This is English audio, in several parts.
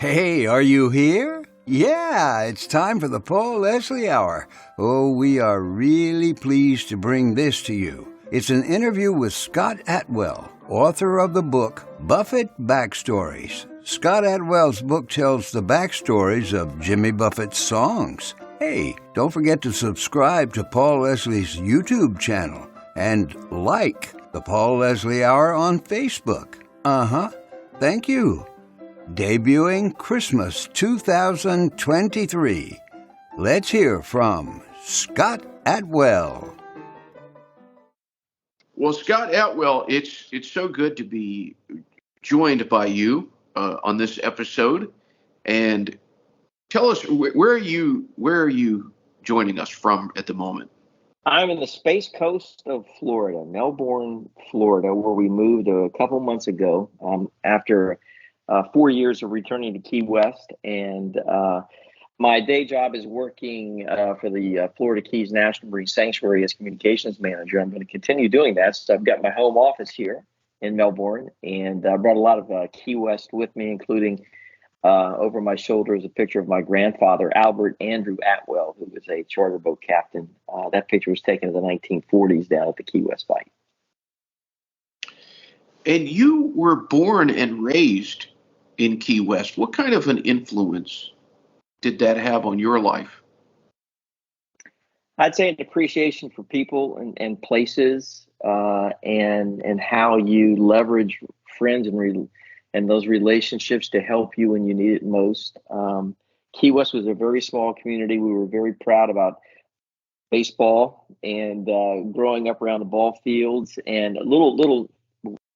Hey, are you here? Yeah, it's time for the Paul Leslie Hour. Oh, we are really pleased to bring this to you. It's an interview with Scott Atwell, author of the book Buffett Backstories. Scott Atwell's book tells the backstories of Jimmy Buffett's songs. Hey, don't forget to subscribe to Paul Leslie's YouTube channel and like the Paul Leslie Hour on Facebook. Thank you. Debuting Christmas 2023. Let's hear from Scott Atwell. Well, Scott Atwell, it's so good to be joined by you on this episode. And tell us, where are you joining us from at the moment? I'm in the Space Coast of Florida, Melbourne, Florida, where we moved a couple months ago after 4 years of returning to Key West. And my day job is working for the Florida Keys National Marine Sanctuary as communications manager. I'm going to continue doing that. So I've got my home office here in Melbourne, and I brought a lot of Key West with me, including over my shoulder is a picture of my grandfather, Albert Andrew Atwell, who was a charter boat captain. That picture was taken in the 1940s down at the Key West fight. And you were born and raised in Key West. What kind of an influence did that have on your life? I'd say an appreciation for people and places, and how you leverage friends and those relationships to help you when you need it most. Key West was a very small community. We were very proud about baseball and growing up around the ball fields. And a little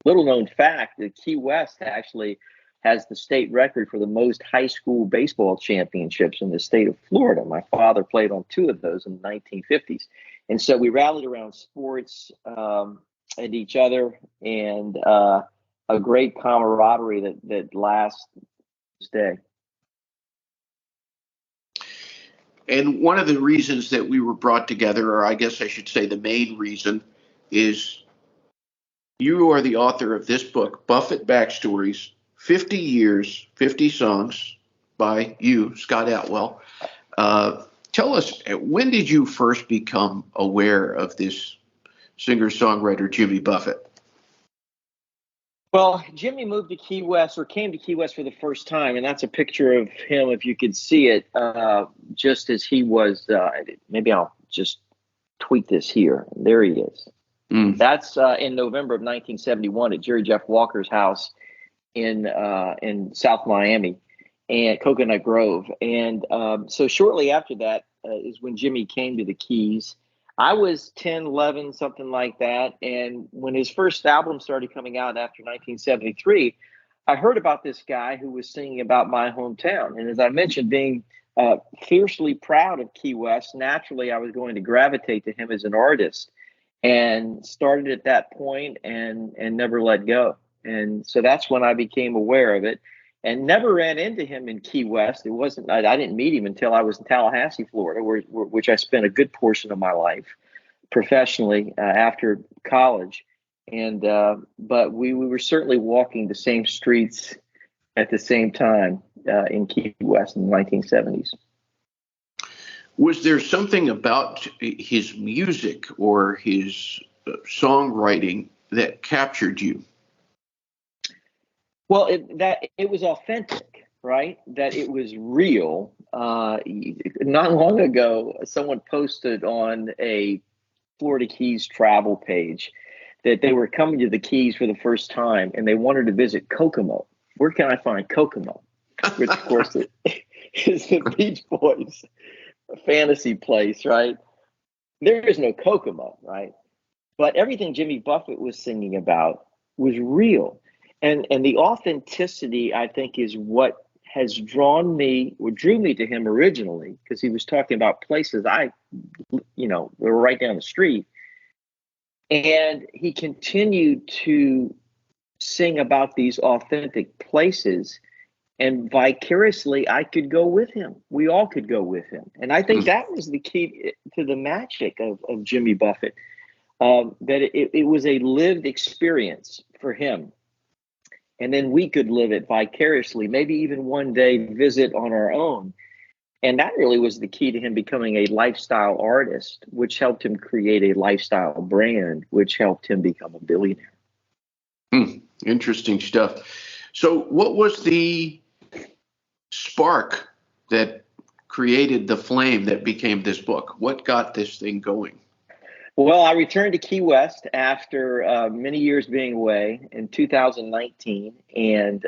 known fact that Key West actually has the state record for the most high school baseball championships in the state of Florida. My father played on two of those in the 1950s. And so we rallied around sports and each other, and a great camaraderie that lasts this day. And one of the reasons that we were brought together, or I guess I should say the main reason, is you are the author of this book, Buffett Backstories, 50 years, 50 songs by you, Scott Atwell. Tell us, when did you first become aware of this singer-songwriter, Jimmy Buffett? Well, Jimmy moved to Key West, or came to Key West for the first time, and that's a picture of him, if you could see it, just as he was. Maybe I'll just tweet this here. There he is. That's in November of 1971 at Jerry Jeff Walker's house in South Miami and Coconut Grove. And so shortly after that is when Jimmy came to the Keys. I was 10, 11, something like that. And when his first album started coming out after 1973, I heard about this guy who was singing about my hometown. And as I mentioned, being fiercely proud of Key West, naturally I was going to gravitate to him as an artist, and started at that point and never let go. And so that's when I became aware of it, and never ran into him in Key West. It wasn't, I didn't meet him until I was in Tallahassee, Florida, which I spent a good portion of my life professionally after college. And but we were certainly walking the same streets at the same time in Key West in the 1970s. Was there something about his music or his songwriting that captured you? Well, it was authentic, right? That it was real. Not long ago, someone posted on a Florida Keys travel page that they were coming to the Keys for the first time and they wanted to visit Kokomo. Where can I find Kokomo? Which, of course, is the Beach Boys fantasy place, right? There is no Kokomo, right? But everything Jimmy Buffett was singing about was real. And the authenticity, I think, is what has drew me to him originally, because he was talking about places were right down the street. And he continued to sing about these authentic places, and vicariously I could go with him. We all could go with him. And I think that was the key to the magic of Jimmy Buffett, that it was a lived experience for him. and then we could live it vicariously, maybe even one day visit on our own. And that really was the key to him becoming a lifestyle artist, which helped him create a lifestyle brand, which helped him become a billionaire. Interesting stuff. So what was the spark that created the flame that became this book? What got this thing going? Well, I returned to Key West after many years being away in 2019, and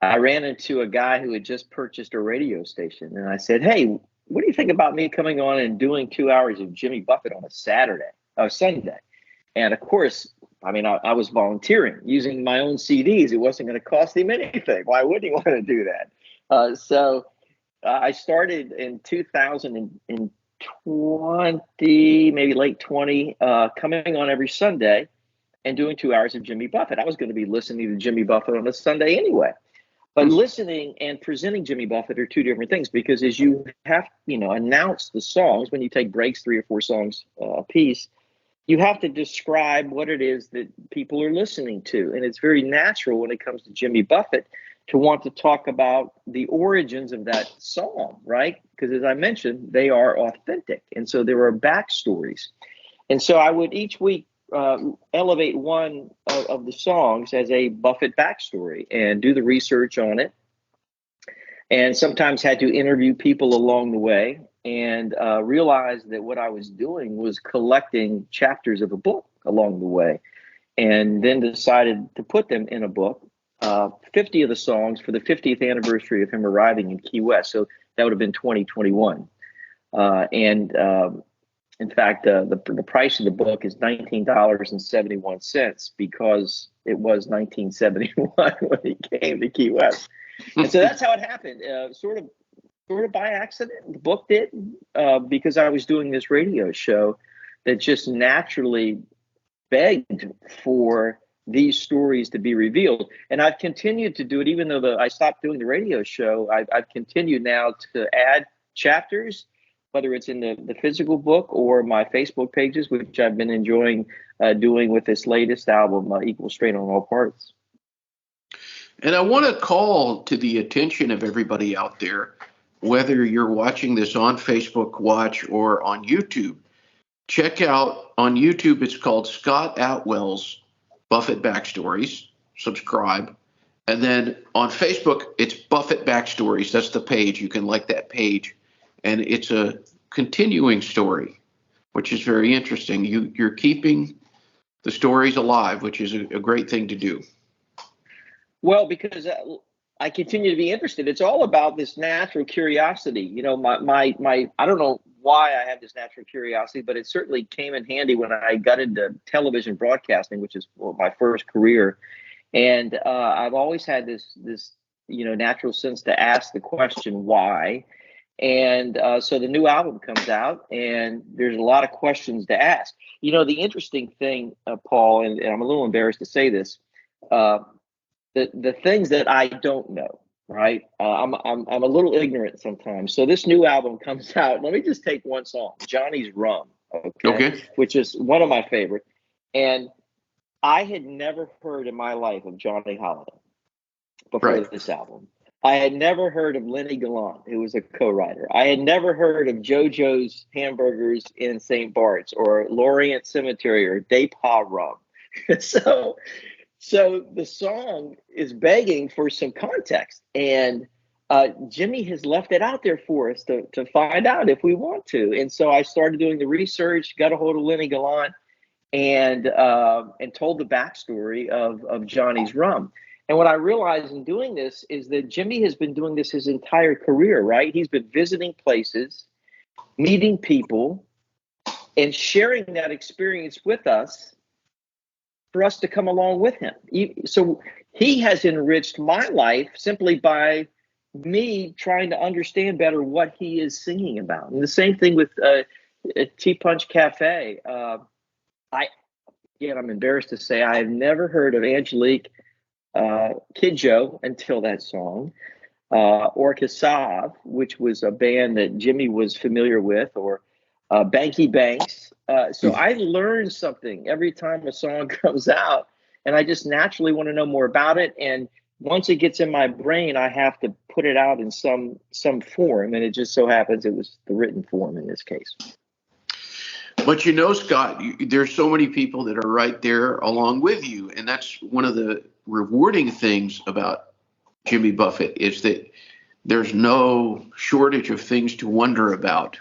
I ran into a guy who had just purchased a radio station, and I said, "Hey, what do you think about me coming on and doing 2 hours of Jimmy Buffett on a Sunday?" And of course, I mean, I was volunteering using my own CDs. It wasn't going to cost him anything. Why would he want to do that? So I started in 2020, maybe late 20, coming on every Sunday and doing 2 hours of Jimmy Buffett. I was going to be listening to Jimmy Buffett on a Sunday anyway. But listening and presenting Jimmy Buffett are two different things, because as you have, announce the songs, when you take breaks, 3 or 4 songs a piece, you have to describe what it is that people are listening to. And it's very natural when it comes to Jimmy Buffett to want to talk about the origins of that song, right? Because as I mentioned, they are authentic. And so there are backstories. And so I would each week elevate one of the songs as a Buffett backstory and do the research on it. And sometimes had to interview people along the way, and realized that what I was doing was collecting chapters of a book along the way, and then decided to put them in a book, 50 of the songs for the 50th anniversary of him arriving in Key West. So that would have been 2021. In fact, the price of the book is $19.71 because it was 1971 when he came to Key West. And so that's how it happened, sort of by accident. The book did, because I was doing this radio show that just naturally begged for these stories to be revealed. And I've continued to do it, even though I stopped doing the radio show. I've continued now to add chapters, whether it's in the physical book or my Facebook pages, which I've been enjoying doing with this latest album, Equal Strain on All Parts. And I want to call to the attention of everybody out there, whether you're watching this on Facebook Watch or on YouTube, check out on YouTube, it's called Scott Atwell's Buffett Backstories. Subscribe. And then on Facebook, it's Buffett Backstories. That's the page. You can like that page. And it's a continuing story, which is very interesting. You're keeping the stories alive, which is a great thing to do. Well, because I continue to be interested. It's all about this natural curiosity. My I don't know why I have this natural curiosity, but it certainly came in handy when I got into television broadcasting, which is my first career. And I've always had this natural sense to ask the question, why? And so the new album comes out, and there's a lot of questions to ask. The interesting thing, Paul, and I'm a little embarrassed to say this, the things that I don't know, right? I'm a little ignorant sometimes. So this new album comes out. Let me just take one song, Johnny's Rum, okay, which is one of my favorite. And I had never heard in my life of Johnny Holiday before this album. I had never heard of Lenny Gallant, who was a co-writer. I had never heard of JoJo's Hamburgers in St. Bart's or Lorient Cemetery or Depa Rum. So the song is begging for some context, and Jimmy has left it out there for us to find out if we want to. And so I started doing the research, got a hold of Lenny Gallant, and told the backstory of Johnny's Rum. And what I realized in doing this is that Jimmy has been doing this his entire career, right? He's been visiting places, meeting people, and sharing that experience with us for us to come along with him. So he has enriched my life simply by me trying to understand better what he is singing about. And the same thing with Tea Punch Cafe. I'm embarrassed to say I have never heard of Angelique Kidjo until that song, or Kassav, which was a band that Jimmy was familiar with, or Banky Banks. So I learn something every time a song comes out, and I just naturally want to know more about it. And once it gets in my brain, I have to put it out in some form, and it just so happens it was the written form in this case. But Scott, there's so many people that are right there along with you, and that's one of the rewarding things about Jimmy Buffett is that there's no shortage of things to wonder about.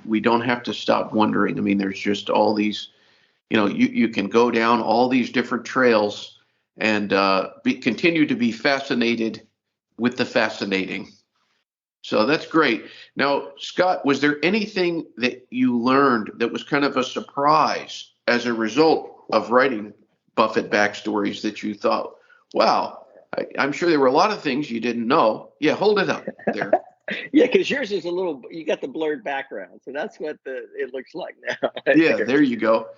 We don't have to stop wondering. I mean, there's just all these, you can go down all these different trails and continue to be fascinated with the fascinating. So that's great. Now, Scott, was there anything that you learned that was kind of a surprise as a result of writing Buffett Backstories that you thought, wow, I'm sure there were a lot of things you didn't know. Yeah, hold it up there. Yeah, because yours is you got the blurred background. So that's what it looks like now. Yeah, there you go.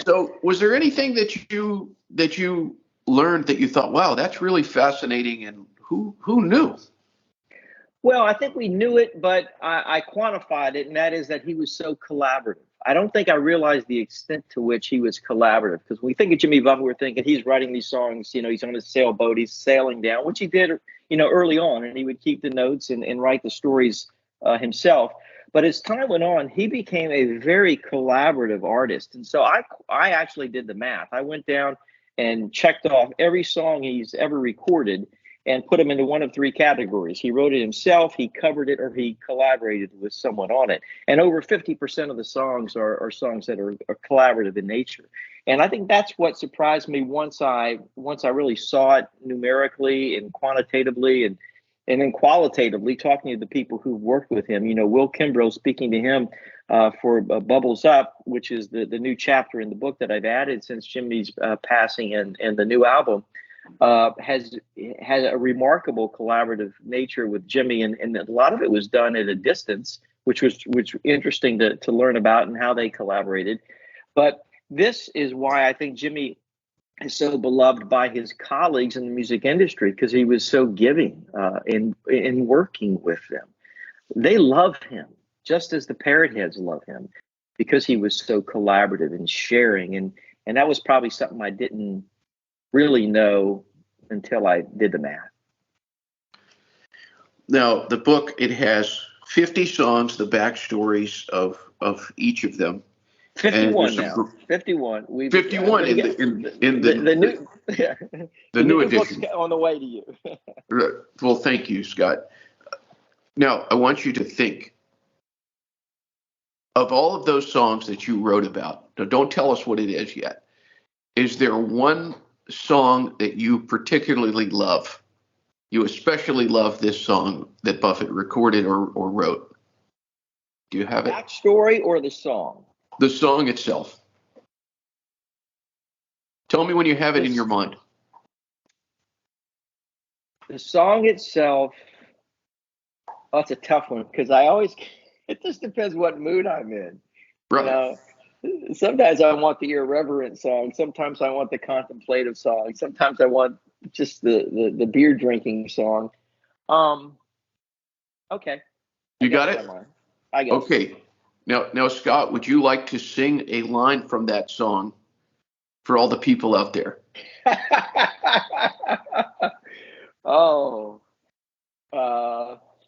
So was there anything that you learned that you thought, wow, that's really fascinating, and who knew? Well, I think we knew it, but I quantified it, and that is that he was so collaborative. I don't think I realized the extent to which he was collaborative, because when we think of Jimmy Buffett, we're thinking he's writing these songs, he's on a sailboat, he's sailing down, which he did, early on, and he would keep the notes and write the stories himself. But as time went on, he became a very collaborative artist. And so I actually did the math. I went down and checked off every song he's ever recorded and put them into one of three categories. He wrote it himself, he covered it, or he collaborated with someone on it. And over 50% of the songs are songs that are collaborative in nature. And I think that's what surprised me once I really saw it numerically and quantitatively and then qualitatively, talking to the people who've worked with him. Will Kimbrough, speaking to him for Bubbles Up, which is the new chapter in the book that I've added since Jimmy's passing and the new album, has a remarkable collaborative nature with Jimmy, and a lot of it was done at a distance, which was interesting to learn about and how they collaborated. But this is why I think Jimmy is so beloved by his colleagues in the music industry, because he was so giving in working with them. They love him, just as the Parrot Heads love him, because he was so collaborative and sharing. And that was probably something I didn't really know until I did the math. Now, the book, it has 50 songs, the backstories of each of them. 51 now. 51. 51 in the new the new edition. Book's on the way to you. Well, thank you, Scott. Now, I want you to think of all of those songs that you wrote about. Now, don't tell us what it is yet. Is there one song that you particularly love? You especially love this song that Buffett recorded or wrote. Do you have it? Backstory or the song? The song itself. Tell me when you have it in your mind. The song itself, it's a tough one, because it just depends what mood I'm in. Right. Sometimes I want the irreverent song. Sometimes I want the contemplative song. Sometimes I want just the beer drinking song. Okay. You got it? I guess. Okay. Now, Scott, would you like to sing a line from that song for all the people out there?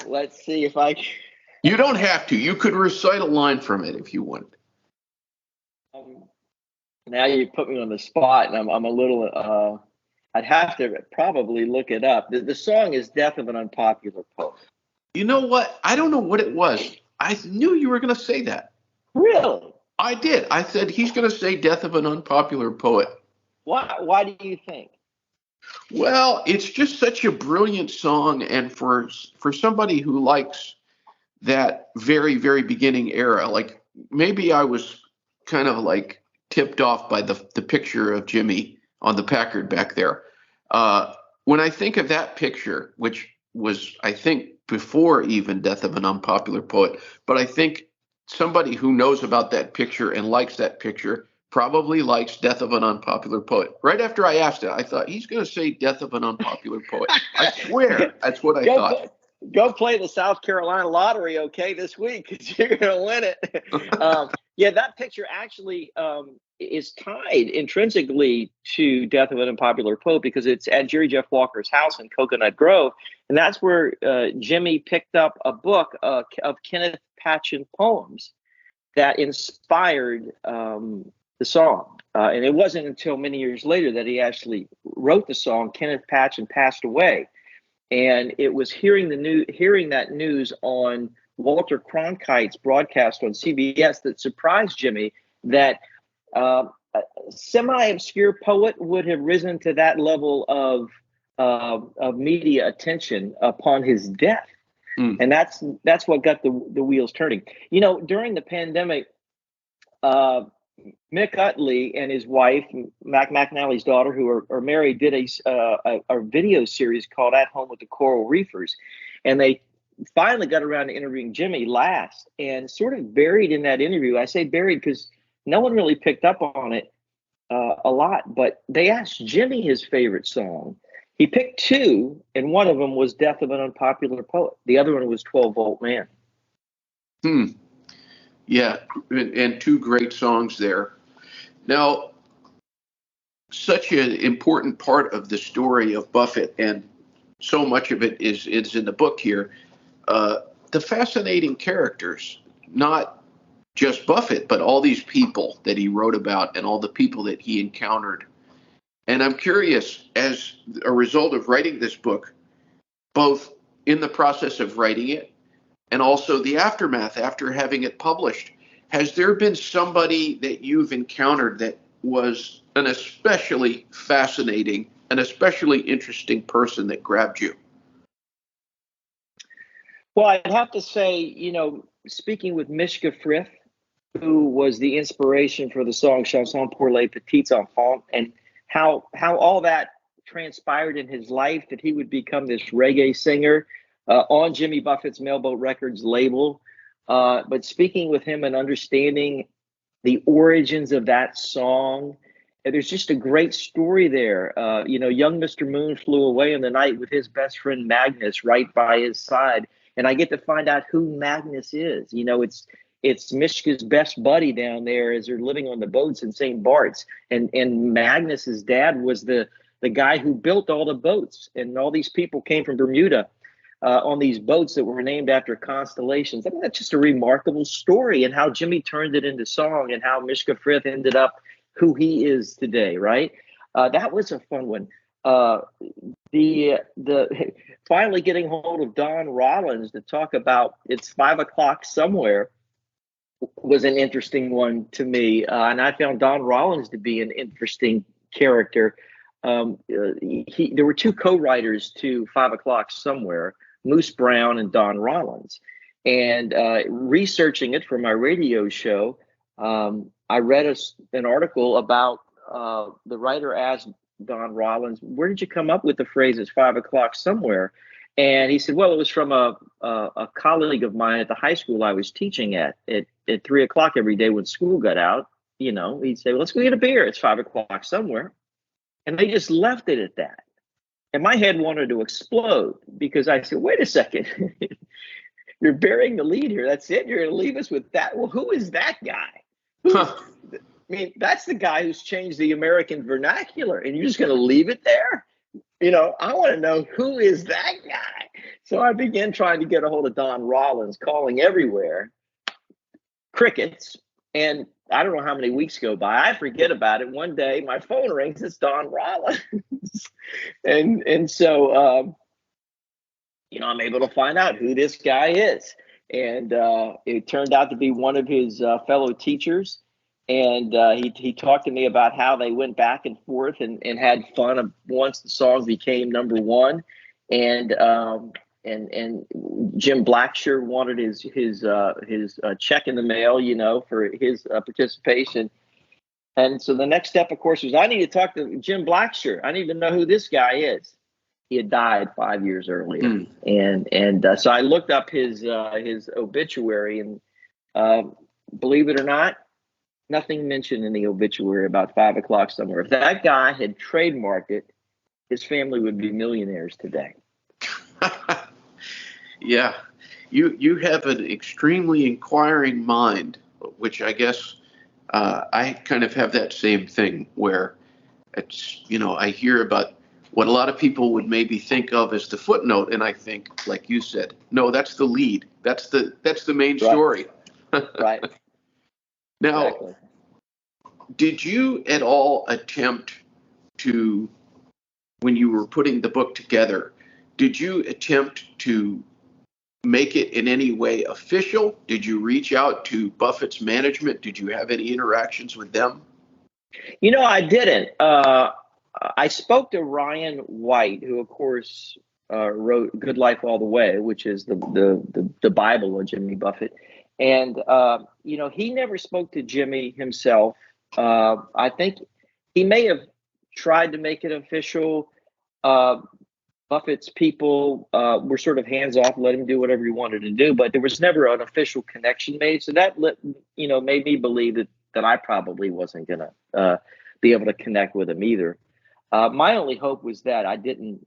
Let's see if I can. You don't have to. You could recite a line from it if you want. Now you put me on the spot, and I'm a little. I'd have to probably look it up. The song is "Death of an Unpopular Poet." You know what? I don't know what it was. I knew you were going to say that. Really? I did. I said he's going to say "Death of an Unpopular Poet." Why do you think? Well, it's just such a brilliant song, and for somebody who likes that very, very beginning era, like maybe I was kind of like tipped off by the picture of Jimmy on the Packard back there. When I think of that picture, which was, I think, before even Death of an Unpopular Poet, but I think somebody who knows about that picture and likes that picture probably likes Death of an Unpopular Poet. Right after I asked it, I thought, he's going to say Death of an Unpopular Poet. I swear, that's what I thought. Go play the South Carolina lottery, okay, this week, because you're going to win it. Yeah, that picture actually is tied intrinsically to Death of an Unpopular Poet because it's at Jerry Jeff Walker's house in Coconut Grove, and that's where Jimmy picked up a book of Kenneth Patchen poems that inspired the song. And it wasn't until many years later that he actually wrote the song. Kenneth Patchen passed away, and it was hearing that news on Walter Cronkite's broadcast on CBS that surprised Jimmy that a semi-obscure poet would have risen to that level of media attention upon his death. And that's what got the wheels turning. You know, during the pandemic, Mick Utley and his wife, Mac McNally's daughter, who are married, did a video series called At Home with the Coral Reefers. And they finally got around to interviewing Jimmy last, and sort of buried in that interview. I say buried because no one really picked up on it a lot, but they asked Jimmy his favorite song. He picked two, and one of them was Death of an Unpopular Poet. The other one was 12-Volt Man. Yeah, and two great songs there. Now, such an important part of the story of Buffett, and so much of it is in the book here, the fascinating characters, not just Buffett, but all these people that he wrote about and all the people that he encountered. And I'm curious, as a result of writing this book, both in the process of writing it and also the aftermath after having it published, has there been somebody that you've encountered that was an especially fascinating, an especially interesting person that grabbed you? Well, I'd have to say, you know, speaking with Mishka Frith, who was the inspiration for the song Chanson pour les petits enfants, and how all that transpired in his life, that he would become this reggae singer on Jimmy Buffett's Mailboat Records label. But speaking with him and understanding the origins of that song, there's just a great story there. You know, young Mr. Moon flew away in the night with his best friend Magnus right by his side. And I get to find out who Magnus is. You know, it's Mishka's best buddy down there as they're living on the boats in St. Bart's. And Magnus's dad was the guy who built all the boats. And all these people came from Bermuda on these boats that were named after constellations. I mean, that's just a remarkable story, and how Jimmy turned it into song, and how Mishka Frith ended up who he is today, right? That was a fun one. The finally getting hold of Don Rollins to talk about It's 5 o'clock somewhere was an interesting one to me. And I found Don Rollins to be an interesting character. There were two co-writers to 5 o'clock somewhere, Moose Brown and Don Rollins. And researching it for my radio show, I read an article about the writer asked Don Rollins, where did you come up with the phrase "It's 5 o'clock somewhere"? And he said, well, it was from a colleague of mine at the high school I was teaching at 3 o'clock every day when school got out. You know, he'd say, well, let's go get a beer. It's 5 o'clock somewhere. And they just left it at that. And my head wanted to explode, because I said, wait a second. You're burying the lead here. That's it. You're going to leave us with that. Well, who is that guy? I mean, that's the guy who's changed the American vernacular, and you're just going to leave it there? You know, I want to know, who is that guy? So I began trying to get a hold of Don Rollins, calling everywhere. Crickets. And I don't know how many weeks go by. I forget about it. One day my phone rings. It's Don Rollins. and so, you know, I'm able to find out who this guy is. And it turned out to be one of his fellow teachers. And he talked to me about how they went back and forth and had fun once the song became number one. And Jim Blackshear wanted his check in the mail, you know, for his participation. And so the next step, of course, was I need to talk to Jim Blackshear. I need to know who this guy is. He had died 5 years earlier, and so I looked up his obituary, and believe it or not, nothing mentioned in the obituary about 5 o'clock somewhere. If that guy had trademarked it, his family would be millionaires today. Yeah, you have an extremely inquiring mind. which I guess I kind of have that same thing where it's, I hear about what a lot of people would maybe think of as the footnote, and I think, like you said, no, that's the lead. That's the main story. Right. Now, Exactly. did you at all attempt to, when you were putting the book together, did you attempt to make it in any way official? Did you reach out to Buffett's management? Did you have any interactions with them? I didn't. I spoke to Ryan White, who, of course, wrote "Good Life All the Way," which is the Bible of Jimmy Buffett, and he never spoke to Jimmy himself. I think he may have tried to make it official. Buffett's people were sort of hands off, let him do whatever he wanted to do, but there was never an official connection made. So that made me believe that I probably wasn't gonna be able to connect with him either. My only hope was that I didn't,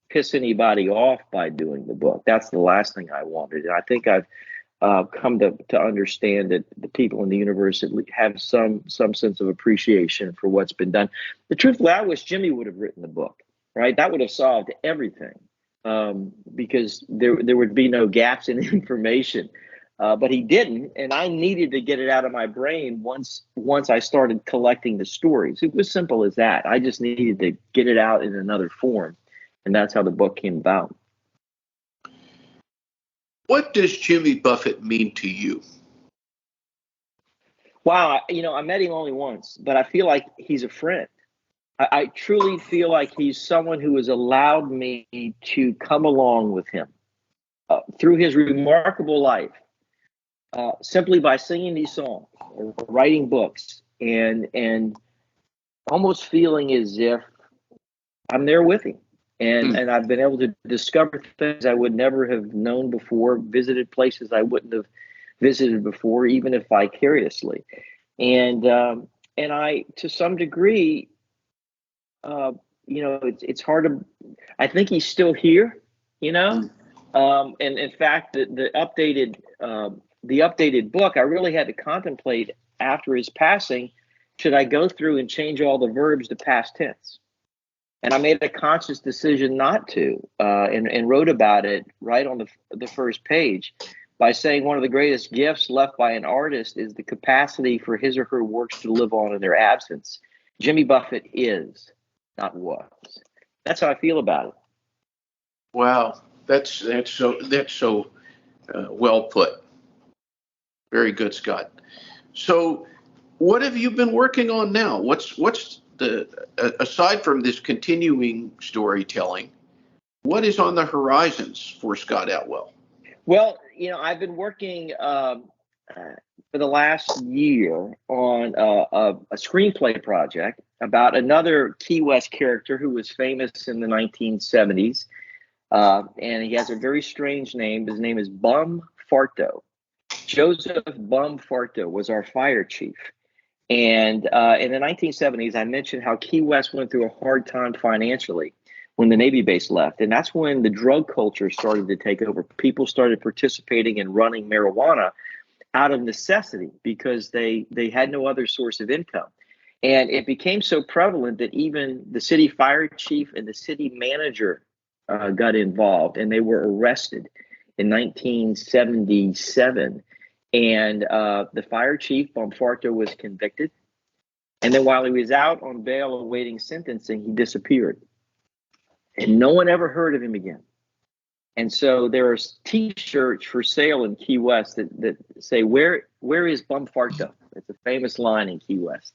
piss anybody off by doing the book. That's the last thing I wanted, and I think I've come to understand that the people in the universe have some sense of appreciation for what's been done. The truthfully, I wish Jimmy would have written the book. Right, that would have solved everything, because there would be no gaps in information. But he didn't, and I needed to get it out of my brain once I started collecting the stories. It was simple as that. I just needed to get it out in another form, and that's how the book came about. What does Jimmy Buffett mean to you? Wow, I met him only once, but I feel like he's a friend. I truly feel like he's someone who has allowed me to come along with him through his remarkable life, simply by singing these songs or writing books and almost feeling as if I'm there with him. And I've been able to discover things I would never have known before, visited places I wouldn't have visited before, even if vicariously. And I, to some degree, it's hard to. I think he's still here, and in fact, the updated book, I really had to contemplate after his passing. Should I go through and change all the verbs to past tense? And I made a conscious decision not to, and wrote about it right on the first page by saying one of the greatest gifts left by an artist is the capacity for his or her works to live on in their absence. Jimmy Buffett is. Not was. That's how I feel about it. Wow, that's so well put. Very good, Scott. So, what have you been working on now? What's the aside from this continuing storytelling? What is on the horizons for Scott Atwell? Well, I've been working for the last year on a screenplay project about another Key West character who was famous in the 1970s. And he has a very strange name. His name is Bum Farto. Joseph Bum Farto was our fire chief. And in the 1970s, I mentioned how Key West went through a hard time financially when the Navy base left. And that's when the drug culture started to take over. People started participating in running marijuana out of necessity because they had no other source of income. And it became so prevalent that even the city fire chief and the city manager got involved, and they were arrested in 1977. And the fire chief, Bomfarto, was convicted. And then while he was out on bail awaiting sentencing, he disappeared. And no one ever heard of him again. And so there are T-shirts for sale in Key West that say, where is Bumfarto? It's a famous line in Key West.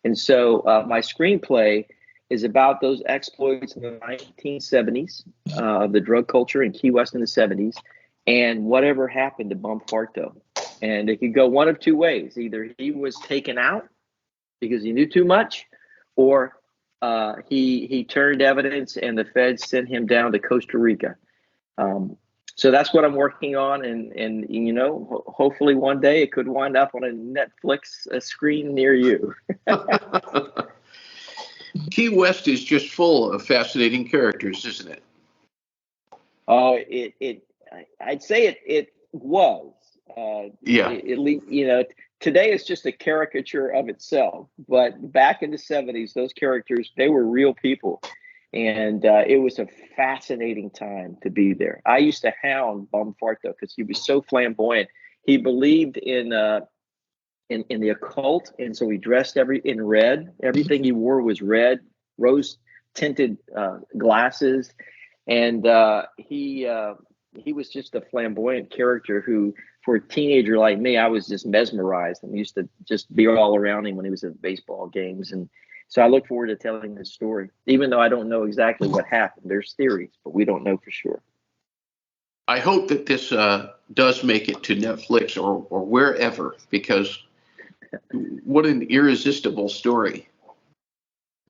And so my screenplay is about those exploits in the 1970s of the drug culture in Key West in the 70s and whatever happened to Bumfarto. And it could go one of two ways. Either he was taken out because he knew too much, or he turned evidence and the feds sent him down to Costa Rica. So that's what I'm working on, and hopefully one day it could wind up on a Netflix screen near you. Key West is just full of fascinating characters, isn't it? Oh, I'd say it was. Yeah. At least, today it's just a caricature of itself. But back in the 70s, those characters, they were real people. And it was a fascinating time to be there. I used to hound Bomfarto because he was so flamboyant. He believed in the occult, and so he dressed in red. Everything he wore was red, rose tinted glasses, and he was just a flamboyant character who, for a teenager like me, I was just mesmerized and used to just be all around him when he was at baseball games. And so I look forward to telling this story, even though I don't know exactly what happened. There's theories, but we don't know for sure. I hope that this does make it to Netflix or wherever, because what an irresistible story.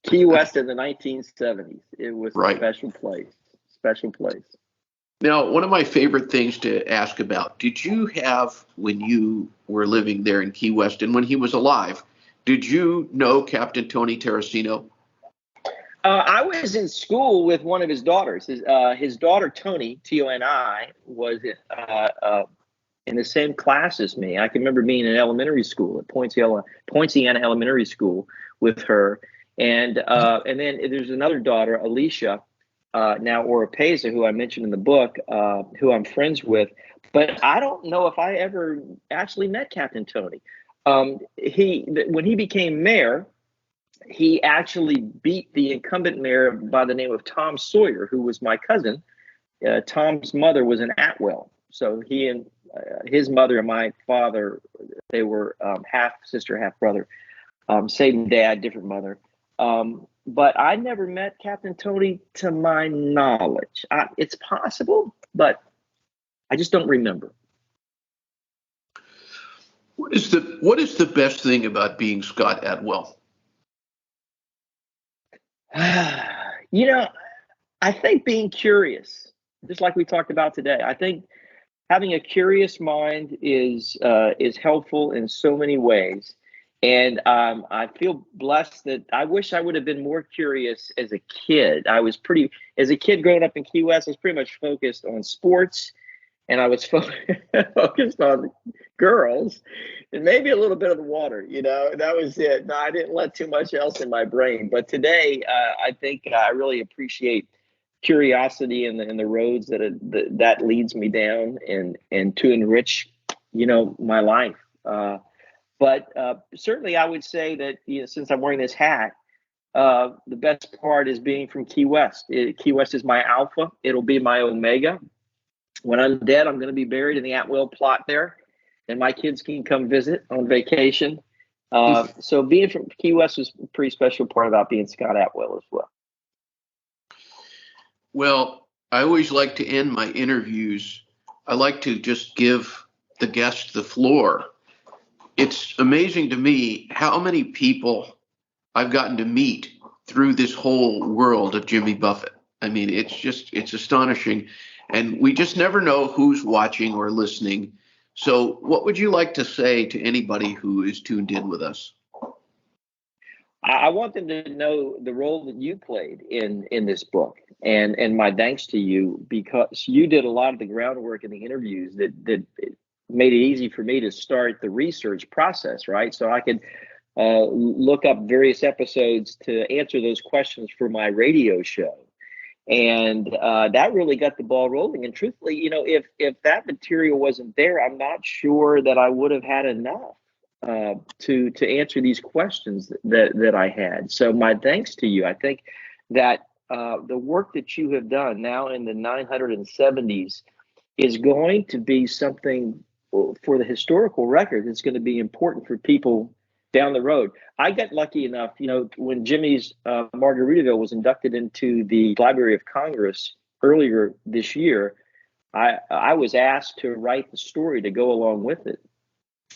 Key West in the 1970s. It was Right. A special place. Special place. Now, one of my favorite things to ask about, did you have, when you were living there in Key West and when he was alive, did you know Captain Tony Terracino? I was in school with one of his daughters. His daughter, Toni, Toni, was in the same class as me. I can remember being in elementary school at Poinciana Elementary School with her. And then there's another daughter, Alicia, now Oropesa, who I mentioned in the book, who I'm friends with. But I don't know if I ever actually met Captain Tony. When he became mayor, he actually beat the incumbent mayor by the name of Tom Sawyer, who was my cousin. Tom's mother was an Atwell. So he and his mother and my father, they were half sister, half brother. Same dad, different mother. But I never met Captain Tony to my knowledge. It's possible, but I just don't remember. What is the best thing about being Scott Atwell? I think being curious, just like we talked about today. I think having a curious mind is helpful in so many ways. And I feel blessed that I wish I would have been more curious as a kid. As a kid growing up in Key West, I was pretty much focused on sports, and I was focused on girls and maybe a little bit of the water. That was it. No, I didn't let too much else in my brain. But today, I think I really appreciate curiosity and the roads that leads me down and to enrich, my life. But certainly, I would say that since I'm wearing this hat, the best part is being from Key West. Key West is my alpha. It'll be my omega. When I'm dead, I'm going to be buried in the Atwell plot there, and my kids can come visit on vacation. So being from Key West was a pretty special part about being Scott Atwell as well. Well, I always like to end my interviews. I like to just give the guest the floor. It's amazing to me how many people I've gotten to meet through this whole world of Jimmy Buffett. I mean, it's astonishing. And we just never know who's watching or listening. So what would you like to say to anybody who is tuned in with us? I want them to know the role that you played in this book, and my thanks to you, because you did a lot of the groundwork in the interviews that made it easy for me to start the research process, right? So I could look up various episodes to answer those questions for my radio show. And that really got the ball rolling. And truthfully, if that material wasn't there, I'm not sure that I would have had enough to answer these questions that I had. So my thanks to you. I think that the work that you have done now in the 970s is going to be something for the historical record. It's going to be important for people down the road. I got lucky enough, when Jimmy's Margaritaville was inducted into the Library of Congress earlier this year, I was asked to write the story to go along with it.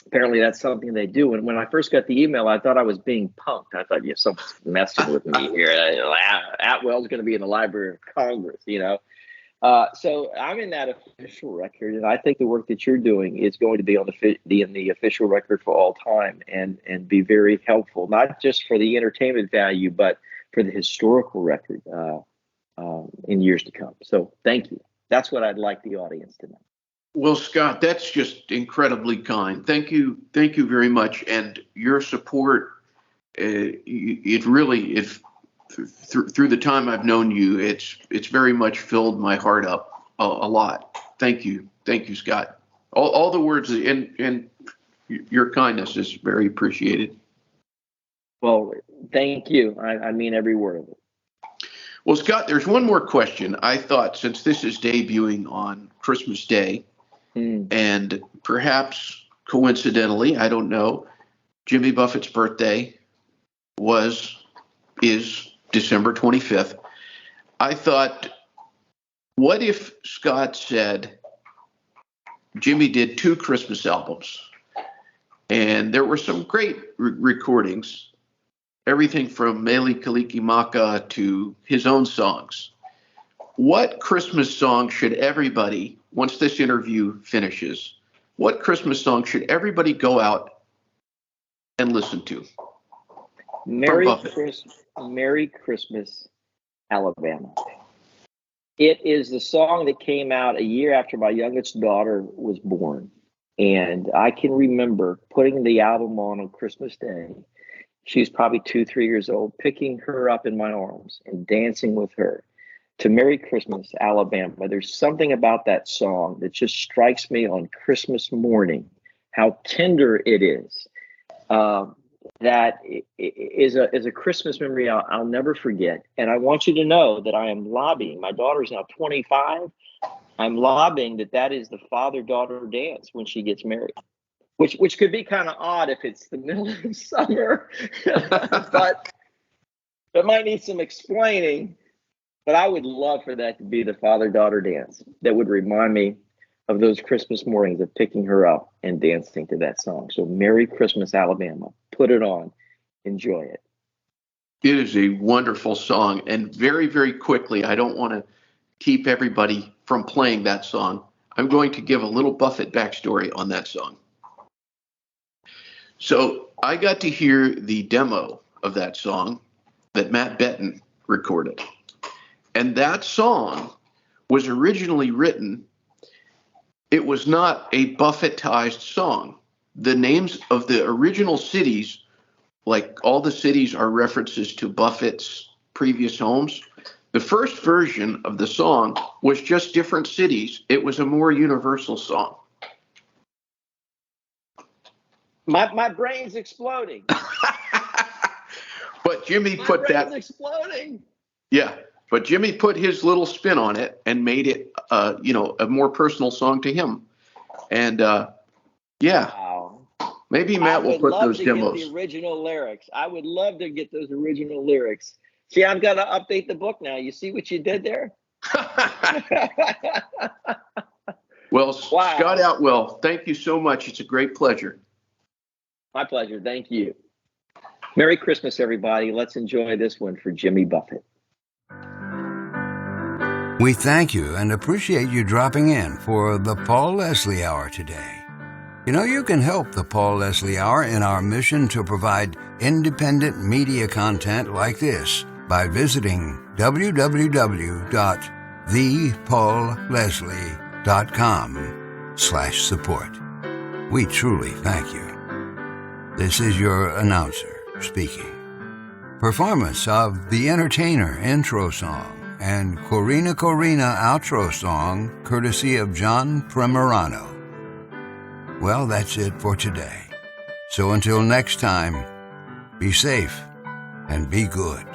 Apparently that's something they do. And when I first got the email, I thought I was being punked. I thought, someone's messing with me here. Atwell's going to be in the Library of Congress, So I'm in that official record, and I think the work that you're doing is going to be in the official record for all time, and be very helpful, not just for the entertainment value, but for the historical record in years to come. So thank you. That's what I'd like the audience to know. Well, Scott, that's just incredibly kind. Thank you very much. And your support, it really, through the time I've known you, it's very much filled my heart up a lot. Thank you, Scott. All the words and your kindness is very appreciated. Well, thank you. I mean every word of it. Well, Scott, there's one more question. I thought since this is debuting on Christmas Day, and perhaps coincidentally, I don't know, Jimmy Buffett's birthday is December 25th. I thought, what if Scott said Jimmy did 2 Christmas albums, and there were some great recordings, everything from Mele Kalikimaka to his own songs. What Christmas song should everybody, once this interview finishes, what Christmas song should everybody go out and listen to? Merry Christmas, Alabama. It is the song that came out a year after my youngest daughter was born. And I can remember putting the album on Christmas Day. She was probably 2-3 years old, picking her up in my arms and dancing with her to Merry Christmas, Alabama. There's something about that song that just strikes me on Christmas morning, how tender it is. That is a Christmas memory I'll never forget. And I want you to know that I am lobbying. My daughter's now 25. I'm lobbying that is the father-daughter dance when she gets married, which could be kind of odd if it's the middle of the summer, but it might need some explaining. But I would love for that to be the father-daughter dance that would remind me of those Christmas mornings of picking her up and dancing to that song. So Merry Christmas, Alabama. Put it on. Enjoy it. It is a wonderful song. And very, very quickly, I don't want to keep everybody from playing that song. I'm going to give a little Buffett backstory on that song. So I got to hear the demo of that song that Matt Benton recorded. And that song was originally written, it was not a Buffettized song. The names of the original cities, like all the cities are references to Buffett's previous homes. The first version of the song was just different cities. It was a more universal song. My brain's exploding. But Jimmy put that. My brain's exploding. Yeah, but Jimmy put his little spin on it and made it, a more personal song to him. And yeah, wow. Maybe Matt will put those demos. I would love to get the original lyrics. I would love to get those original lyrics. See, I've got to update the book now. You see what you did there? Well, wow. Scott Atwell, thank you so much. It's a great pleasure. My pleasure. Thank you. Merry Christmas, everybody. Let's enjoy this one for Jimmy Buffett. We thank you and appreciate you dropping in for the Paul Leslie Hour today. You know, you can help the Paul Leslie Hour in our mission to provide independent media content like this by visiting www.thepaulleslie.com/support. We truly thank you. This is your announcer speaking. Performance of The Entertainer intro song and Corina Corina outro song courtesy of John Primorano. Well, that's it for today. So until next time, be safe and be good.